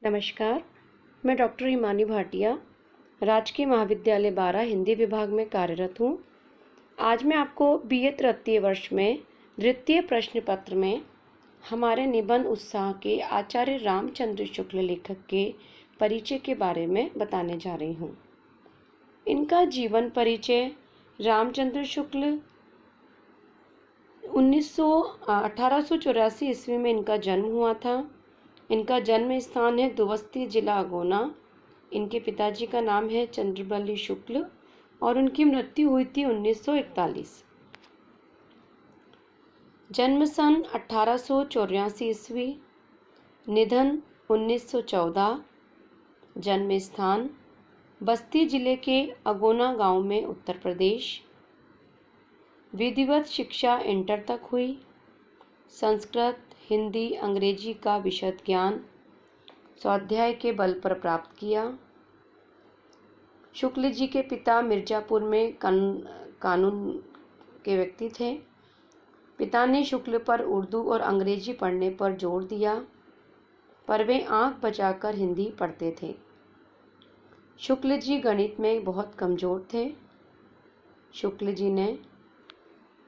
नमस्कार, मैं डॉक्टर हिमानी भाटिया, राजकीय महाविद्यालय बारा हिंदी विभाग में कार्यरत हूँ। आज मैं आपको बीए तृतीय वर्ष में द्वितीय प्रश्न पत्र में हमारे निबंध उत्साह के आचार्य रामचंद्र शुक्ल लेखक के परिचय के बारे में बताने जा रही हूँ। इनका जीवन परिचय। रामचंद्र शुक्ल 1884 ईस्वी में इनका जन्म हुआ था। इनका जन्म स्थान है दुवस्ती, जिला अगोना। इनके पिताजी का नाम है चंद्रबली शुक्ल और उनकी मृत्यु हुई थी 1941। जन्म सन 1884 ईस्वी, निधन 1914। जन्म स्थान बस्ती जिले के अगोना गांव में, उत्तर प्रदेश। विधिवत शिक्षा इंटर तक हुई। संस्कृत, हिंदी, अंग्रेजी का विशद ज्ञान स्वाध्याय के बल पर प्राप्त किया। शुक्ल जी के पिता मिर्जापुर में कानून के व्यक्ति थे। पिता ने शुक्ल पर उर्दू और अंग्रेजी पढ़ने पर जोर दिया, पर वे आंख बचाकर हिंदी पढ़ते थे। शुक्ल जी गणित में बहुत कमज़ोर थे। शुक्ल जी ने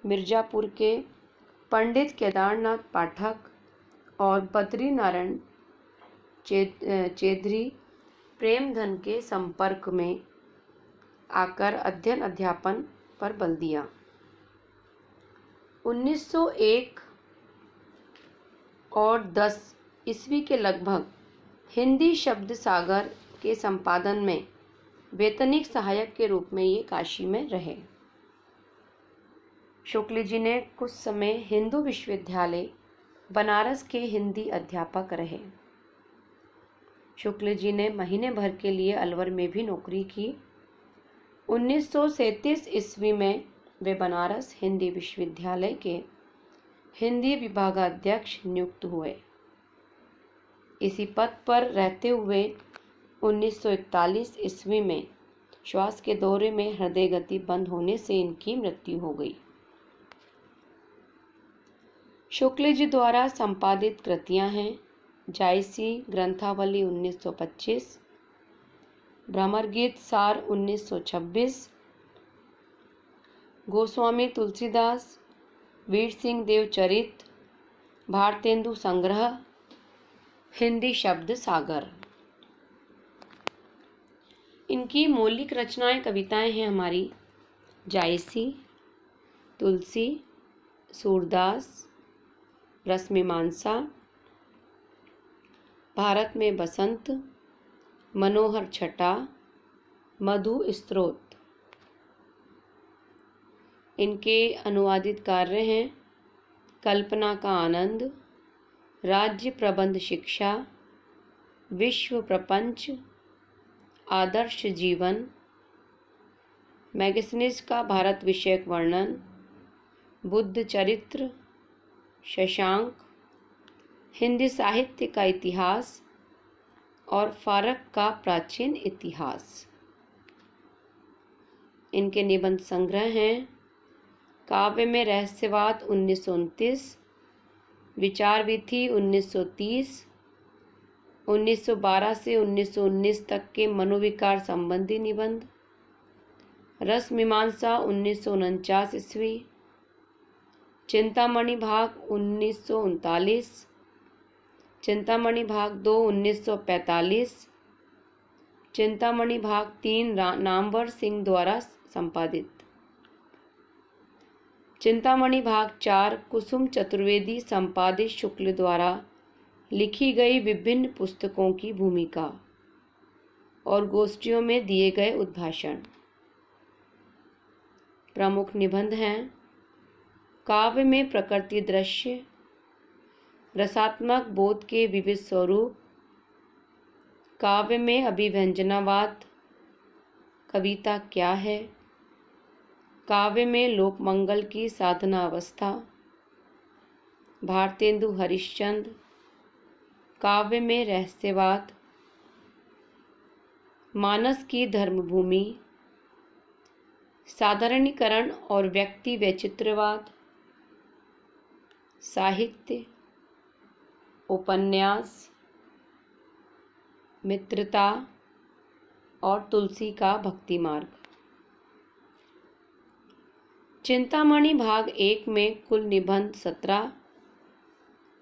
मिर्जापुर के पंडित केदारनाथ पाठक और बद्री नारायण चौधरी प्रेमधन के संपर्क में आकर अध्ययन अध्यापन पर बल दिया। 1901 और 10 ईस्वी के लगभग हिंदी शब्द सागर के संपादन में वेतनिक सहायक के रूप में ये काशी में रहे। शुक्ल जी ने कुछ समय हिंदू विश्वविद्यालय बनारस के हिंदी अध्यापक रहे। शुक्ल जी ने महीने भर के लिए अलवर में भी नौकरी की। 1937 ईस्वी में वे बनारस हिंदी विश्वविद्यालय के हिंदी विभागाध्यक्ष नियुक्त हुए। इसी पद पर रहते हुए 1941 ईस्वी में श्वास के दौरे में हृदय गति बंद होने से इनकी मृत्यु हो गई। शुक्ल जी द्वारा संपादित कृतियां हैं जायसी ग्रंथावली 1925, भ्रमर गीत सार 1926, गोस्वामी तुलसीदास, वीर सिंह देव चरित, भारतेंदु संग्रह, हिंदी शब्द सागर। इनकी मौलिक रचनाएं कविताएं हैं हमारी जायसी, तुलसी, सूरदास, रसमीमांसा, भारत में बसंत, मनोहर छटा, मधु स्तोत्र। इनके अनुवादित कार्य हैं कल्पना का आनंद, राज्य प्रबंध शिक्षा, विश्व प्रपंच, आदर्श जीवन, मैगजीन्स का भारत विषयक वर्णन, बुद्ध चरित्र, शशांक, हिंदी साहित्य का इतिहास और फारक का प्राचीन इतिहास। इनके निबंध संग्रह हैं काव्य में रहस्यवाद 1929, विचार विधि 1930, 1912 से 1919 तक के मनोविकार संबंधी निबंध, रस मीमांसा 1949 ईस्वी, चिंतामणि भाग 1939, चिंतामणि भाग 2 1945, चिंतामणि भाग 3 नामवर सिंह द्वारा संपादित, चिंतामणि भाग 4 कुसुम चतुर्वेदी संपादित शुक्ल द्वारा लिखी गई विभिन्न पुस्तकों की भूमिका और गोष्ठियों में दिए गए उद्भाषण। प्रमुख निबंध हैं काव्य में प्रकृति दृश्य, रसात्मक बोध के विविध स्वरूप, काव्य में अभिव्यंजनावाद, कविता क्या है, काव्य में लोकमंगल की साधना अवस्था, भारतेंदु हरिश्चंद्र, काव्य में रहस्यवाद, मानस की धर्मभूमि, साधारणीकरण और व्यक्ति वैचित्र्यवाद, साहित्य, उपन्यास, मित्रता और तुलसी का भक्ति मार्ग। चिंतामणि भाग 1 में कुल निबंध 17।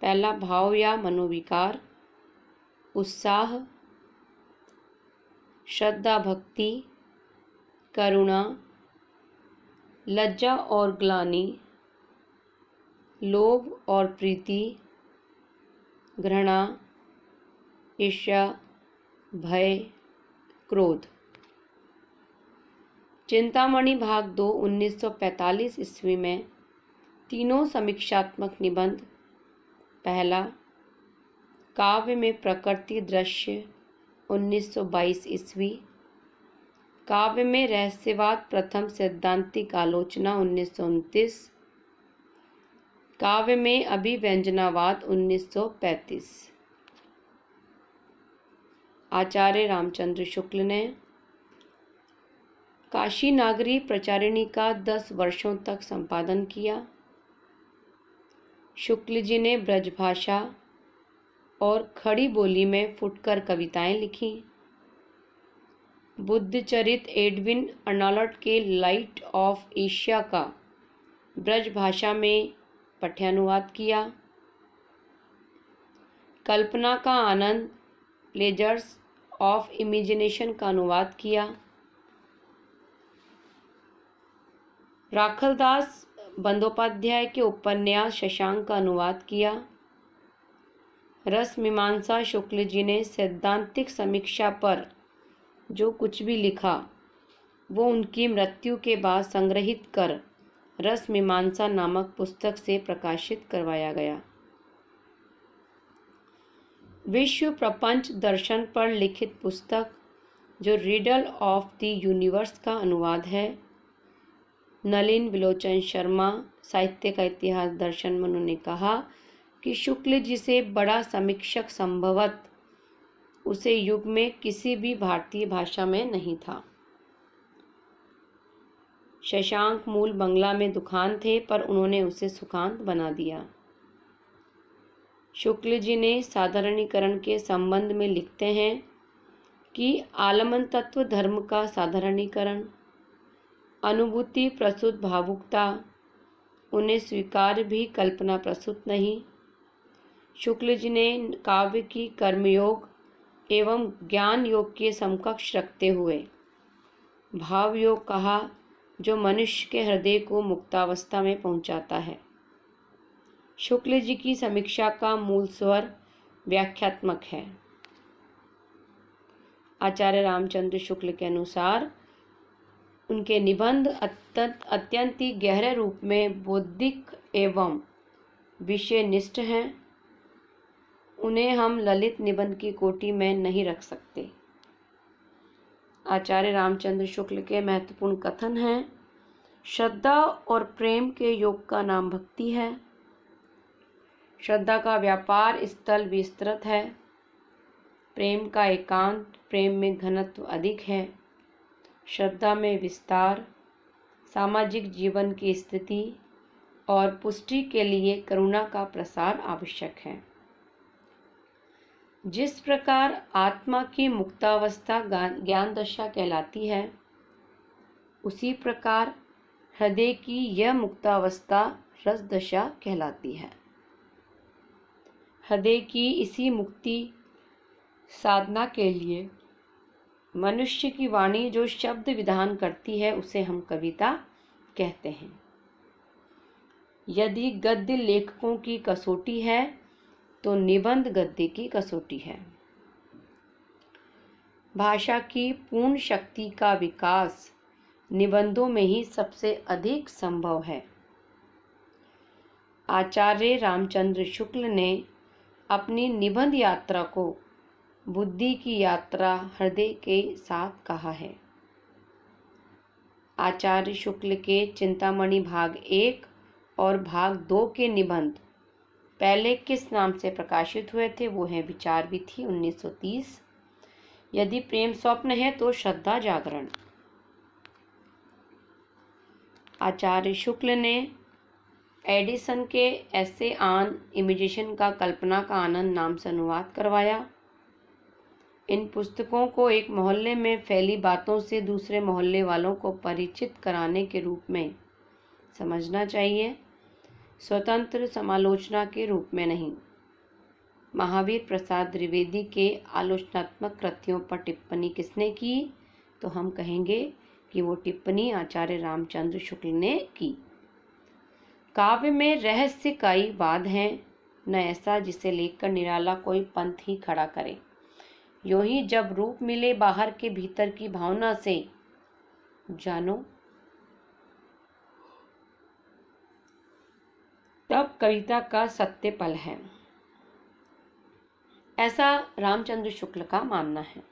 पहला भाव या मनोविकार, उत्साह, श्रद्धा भक्ति, करुणा, लज्जा और ग्लानि, लोभ और प्रीति, घृणा, ईर्ष्या, भय, क्रोध। चिंतामणि भाग 2 1945 ईस्वी में तीनों समीक्षात्मक निबंध। पहला, काव्य में प्रकृति दृश्य 1922 ईस्वी, काव्य में रहस्यवाद प्रथम सैद्धांतिक आलोचना 1929, काव्य में अभिव्यंजनावाद 1935। आचार्य रामचंद्र शुक्ल ने काशी नागरी प्रचारिणी का 10 वर्षों तक संपादन किया। शुक्ल जी ने ब्रजभाषा और खड़ी बोली में फुटकर कविताएं लिखी। बुद्धचरित एडविन अर्नाल्ड के लाइट ऑफ एशिया का ब्रजभाषा में पठ्यानुवाद किया। कल्पना का आनंद प्लेजर्स ऑफ इमेजिनेशन का अनुवाद किया। राखलदास बंदोपाध्याय के उपन्यास शशांक का अनुवाद किया। रस मीमांसा शुक्ल जी ने सैद्धांतिक समीक्षा पर जो कुछ भी लिखा वो उनकी मृत्यु के बाद संग्रहित कर रस मीमांसा नामक पुस्तक से प्रकाशित करवाया गया। विश्व प्रपंच दर्शन पर लिखित पुस्तक जो रिडल ऑफ द यूनिवर्स का अनुवाद है। नलिन विलोचन शर्मा साहित्य का इतिहास दर्शन में उन्होंने कहा कि शुक्ल जी से बड़ा समीक्षक संभवत उसे युग में किसी भी भारतीय भाषा में नहीं था। शशांक मूल बंगला में दुकान थे पर उन्होंने उसे सुखांत बना दिया। शुक्ल जी ने साधारणीकरण के संबंध में लिखते हैं कि आलमन तत्व धर्म का साधारणीकरण, अनुभूति प्रसूत भावुकता, उन्हें स्वीकार भी कल्पना प्रसूत नहीं। शुक्ल जी ने काव्य की कर्मयोग एवं ज्ञान योग के समकक्ष रखते हुए भाव योग कहा जो मनुष्य के हृदय को मुक्तावस्था में पहुंचाता है। शुक्ल जी की समीक्षा का मूल स्वर व्याख्यात्मक है। आचार्य रामचंद्र शुक्ल के अनुसार उनके निबंध अत्यंत ही गहरे रूप में बौद्धिक एवं विषयनिष्ठ हैं। उन्हें हम ललित निबंध की कोटि में नहीं रख सकते। आचार्य रामचंद्र शुक्ल के महत्वपूर्ण कथन हैं। श्रद्धा और प्रेम के योग का नाम भक्ति है। श्रद्धा का व्यापार स्थल विस्तृत है। प्रेम का एकांत, प्रेम में घनत्व अधिक है। श्रद्धा में विस्तार, सामाजिक जीवन की स्थिति और पुष्टि के लिए करुणा का प्रसार आवश्यक है। जिस प्रकार आत्मा की मुक्तावस्था ज्ञान दशा कहलाती है, उसी प्रकार हृदय की यह मुक्तावस्था रस दशा कहलाती है। हृदय की इसी मुक्ति साधना के लिए मनुष्य की वाणी जो शब्द विधान करती है उसे हम कविता कहते हैं। यदि गद्य लेखकों की कसौटी है तो निबंध गद्य की कसौटी है। भाषा की पूर्ण शक्ति का विकास निबंधों में ही सबसे अधिक संभव है। आचार्य रामचंद्र शुक्ल ने अपनी निबंध यात्रा को बुद्धि की यात्रा हृदय के साथ कहा है। आचार्य शुक्ल के चिंतामणि भाग 1 और भाग 2 के निबंध पहले किस नाम से प्रकाशित हुए थे वो है विचार विधि 1930। यदि प्रेम स्वप्न है तो श्रद्धा जागरण। आचार्य शुक्ल ने एडिसन के ऐसे ऑन इमेजिनेशन का कल्पना का आनंद नाम से अनुवाद करवाया। इन पुस्तकों को एक मोहल्ले में फैली बातों से दूसरे मोहल्ले वालों को परिचित कराने के रूप में समझना चाहिए, स्वतंत्र समालोचना के रूप में नहीं। महावीर प्रसाद द्विवेदी के आलोचनात्मक कृतियों पर टिप्पणी किसने की? तो हम कहेंगे कि वो टिप्पणी आचार्य रामचंद्र शुक्ल ने की। काव्य में रहस्य कई वाद हैं, न ऐसा जिसे लेकर निराला कोई पंथ ही खड़ा करे। यूं ही जब रूप मिले बाहर के भीतर की भावना से, जानो तब कविता का सत्य पल है, ऐसा रामचंद्र शुक्ल का मानना है।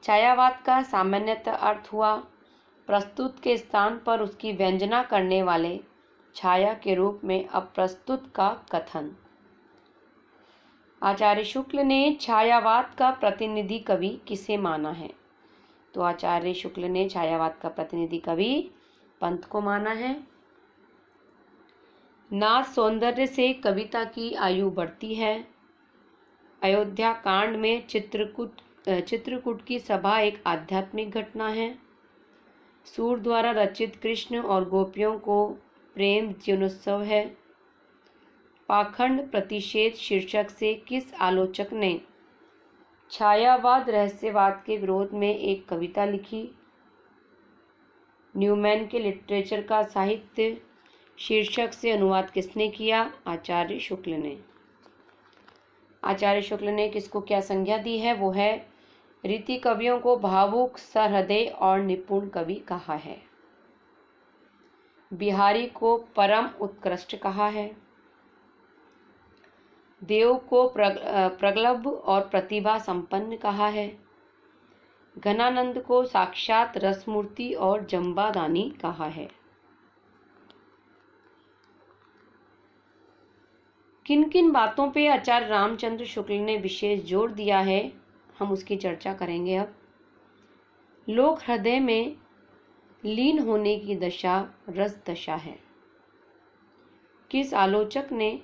छायावाद का सामान्यतः अर्थ हुआ प्रस्तुत के स्थान पर उसकी व्यंजना करने वाले छाया के रूप में अप्रस्तुत का कथन। आचार्य शुक्ल ने छायावाद का प्रतिनिधि कवि किसे माना है? तो आचार्य शुक्ल ने छायावाद का प्रतिनिधि कवि पंत को माना है। नाद सौंदर्य से कविता की आयु बढ़ती है। अयोध्या कांड में चित्रकूट की सभा एक आध्यात्मिक घटना है। सूर द्वारा रचित कृष्ण और गोपियों को प्रेम जीवनोत्सव है। पाखंड प्रतिषेध शीर्षक से किस आलोचक ने छायावाद रहस्यवाद के विरोध में एक कविता लिखी? न्यूमैन के लिटरेचर का साहित्य शीर्षक से अनुवाद किसने किया? आचार्य शुक्ल ने। आचार्य शुक्ल ने किसको क्या संज्ञा दी है? वो है रीति कवियों को भावुक, सहृदय और निपुण कवि कहा है। बिहारी को परम उत्कृष्ट कहा है। देव को प्रगल्भ और प्रतिभा संपन्न कहा है। घनानंद को साक्षात रसमूर्ति और जम्बादानी कहा है। किन किन बातों पे आचार्य रामचंद्र शुक्ल ने विशेष जोर दिया है, हम उसकी चर्चा करेंगे अब। लोक हृदय में लीन होने की दशा रस दशा है। किस आलोचक ने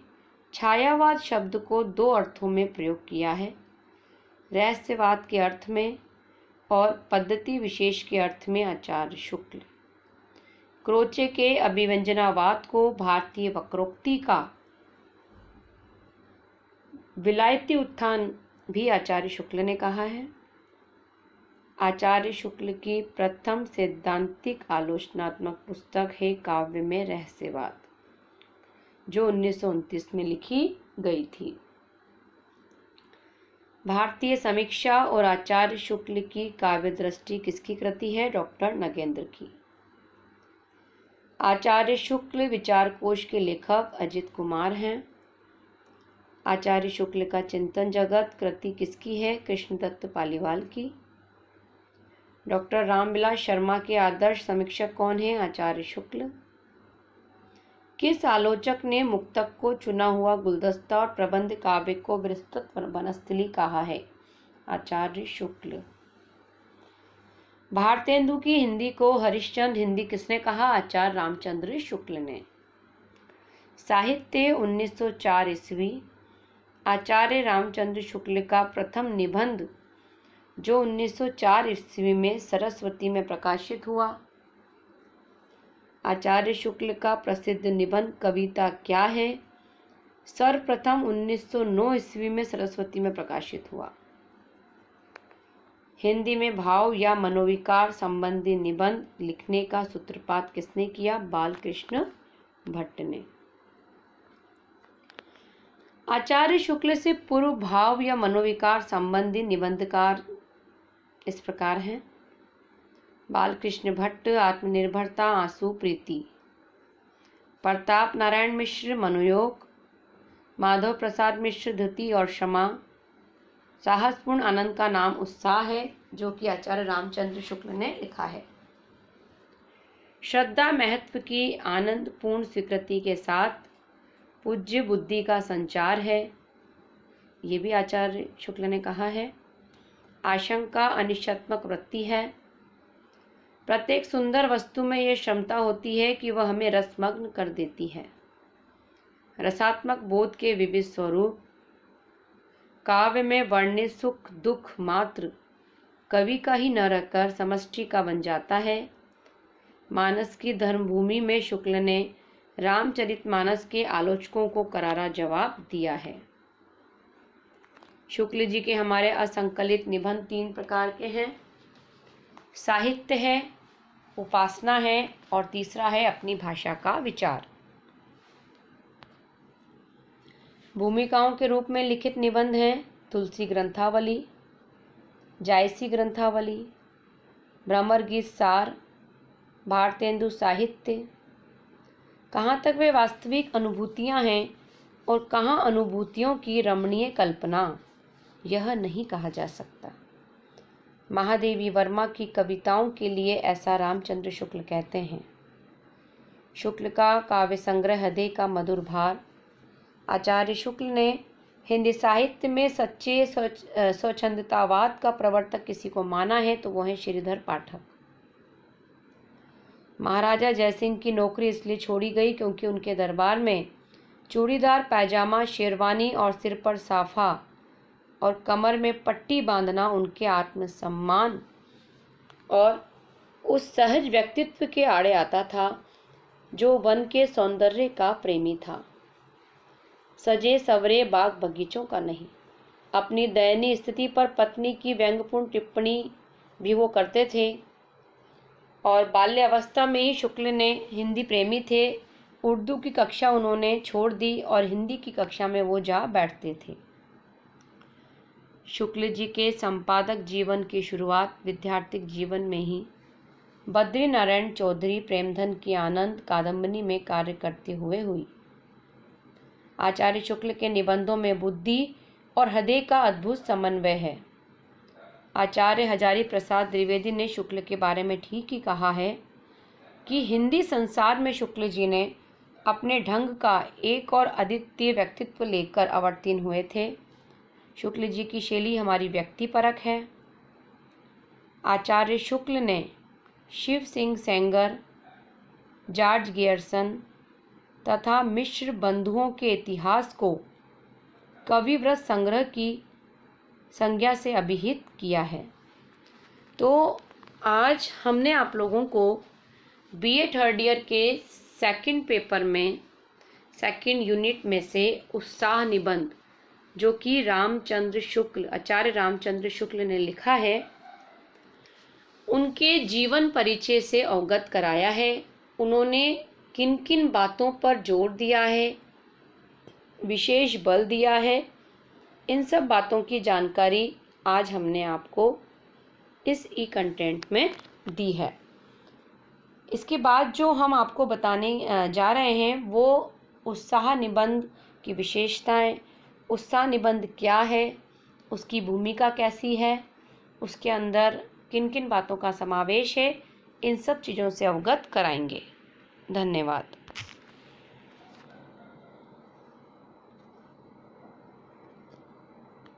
छायावाद शब्द को दो अर्थों में प्रयोग किया है? रहस्यवाद के अर्थ में और पद्धति विशेष के अर्थ में आचार्य शुक्ल। क्रोचे के अभिव्यंजनावाद को भारतीय वक्रोक्ति का विलायती उत्थान भी आचार्य शुक्ल ने कहा है। आचार्य शुक्ल की प्रथम सैद्धांतिक आलोचनात्मक पुस्तक है काव्य में रहस्यवाद, जो 1929 में लिखी गई थी। भारतीय समीक्षा और आचार्य शुक्ल की काव्य दृष्टि किसकी कृति है? डॉक्टर नगेंद्र की। आचार्य शुक्ल विचारकोश के लेखक अजित कुमार हैं। आचार्य शुक्ल का चिंतन जगत कृति किसकी है? कृष्णदत्त पालीवाल की। डॉक्टर रामविलास शर्मा के आदर्श समीक्षक कौन है? आचार्य शुक्ल। किस आलोचक ने मुक्तक को चुना हुआ गुलदस्ता और प्रबंध काव्य को विस्तृत वनस्थली कहा है? आचार्य शुक्ल। भारतेंदु की हिंदी को हरिश्चंद्र हिंदी किसने कहा? आचार्य रामचंद्र शुक्ल ने। साहित्य 1904 ईस्वी। आचार्य रामचंद्र शुक्ल का प्रथम निबंध जो 1904 ईस्वी में सरस्वती में प्रकाशित हुआ। आचार्य शुक्ल का प्रसिद्ध निबंध कविता क्या है? सर्वप्रथम 1909 ईस्वी में सरस्वती में प्रकाशित हुआ। हिंदी में भाव या मनोविकार संबंधी निबंध लिखने का सूत्रपात किसने किया? बालकृष्ण भट्ट ने। आचार्य शुक्ल से पूर्व भाव या मनोविकार संबंधी निबंधकार इस प्रकार हैं: बालकृष्ण भट्ट आत्मनिर्भरता, आंसू, प्रीति। प्रताप नारायण मिश्र मनोयोग। माधव प्रसाद मिश्र धृति और क्षमा। साहसपूर्ण आनंद का नाम उत्साह है, जो कि आचार्य रामचंद्र शुक्ल ने लिखा है। श्रद्धा महत्व की आनंदपूर्ण स्वीकृति के साथ पूज्य बुद्धि का संचार है, ये भी आचार्य शुक्ल ने कहा है। आशंका अनिश्चयात्मक वृत्ति है। प्रत्येक सुंदर वस्तु में यह क्षमता होती है कि वह हमें रसमग्न कर देती है। रसात्मक बोध के विविध स्वरूप। काव्य में वर्णित सुख दुख मात्र कवि का ही न रहकर समष्टि का बन जाता है। मानस की धर्मभूमि में शुक्ल ने रामचरितमानस के आलोचकों को करारा जवाब दिया है। शुक्ल जी के हमारे असंकलित निबंध 3 प्रकार के हैं। साहित्य है, उपासना है और तीसरा है अपनी भाषा का विचार। भूमिकाओं के रूप में लिखित निबंध हैं तुलसी ग्रंथावली, जायसी ग्रंथावली, भ्रमर गीत सार, भारतेंदु साहित्य। कहाँ तक वे वास्तविक अनुभूतियाँ हैं और कहाँ अनुभूतियों की रमणीय कल्पना, यह नहीं कहा जा सकता। महादेवी वर्मा की कविताओं के लिए ऐसा रामचंद्र शुक्ल कहते हैं। शुक्ल का काव्य संग्रह हृदय का मधुर भार। आचार्य शुक्ल ने हिंदी साहित्य में सच्चे स्वच्छंदतावाद का प्रवर्तक किसी को माना है तो वो है श्रीधर पाठक। महाराजा जयसिंह की नौकरी इसलिए छोड़ी गई क्योंकि उनके दरबार में चूड़ीदार पायजामा, शेरवानी और सिर पर साफा और कमर में पट्टी बांधना उनके आत्मसम्मान और उस सहज व्यक्तित्व के आड़े आता था जो वन के सौंदर्य का प्रेमी था, सजे सवरे बाग बगीचों का नहीं। अपनी दयनीय स्थिति पर पत्नी की व्यंग्यपूर्ण टिप्पणी भी वो करते थे और बाल्यावस्था में ही शुक्ल ने हिंदी प्रेमी थे। उर्दू की कक्षा उन्होंने छोड़ दी और हिंदी की कक्षा में वो जा बैठते थे। शुक्ल जी के संपादक जीवन की शुरुआत विद्यार्थिक जीवन में ही बद्री नारायण चौधरी प्रेमधन की आनंद कादम्बनी में कार्य करते हुए हुई। आचार्य शुक्ल के निबंधों में बुद्धि और हृदय का अद्भुत समन्वय है। आचार्य हजारी प्रसाद द्विवेदी ने शुक्ल के बारे में ठीक ही कहा है कि हिंदी संसार में शुक्ल जी ने अपने ढंग का एक और अद्वितीय व्यक्तित्व लेकर अवतीर्ण हुए थे। शुक्ल जी की शैली हमारी व्यक्तिपरक है। आचार्य शुक्ल ने शिव सिंह सेंगर, जॉर्ज गियर्सन तथा मिश्र बंधुओं के इतिहास को कविवृत संग्रह की संज्ञा से अभिहित किया है। तो आज हमने आप लोगों को बीए थर्ड ईयर के सेकंड पेपर में सेकंड यूनिट में से उत्साह निबंध जो कि रामचंद्र शुक्ल, आचार्य रामचंद्र शुक्ल ने लिखा है, उनके जीवन परिचय से अवगत कराया है। उन्होंने किन किन बातों पर जोर दिया है, विशेष बल दिया है, इन सब बातों की जानकारी आज हमने आपको इस ई कंटेंट में दी है। इसके बाद जो हम आपको बताने जा रहे हैं वो उत्साह निबंध की विशेषताएं, उत्साह निबंध क्या है, उसकी भूमिका कैसी है, उसके अंदर किन किन बातों का समावेश है, इन सब चीज़ों से अवगत कराएंगे। धन्यवाद।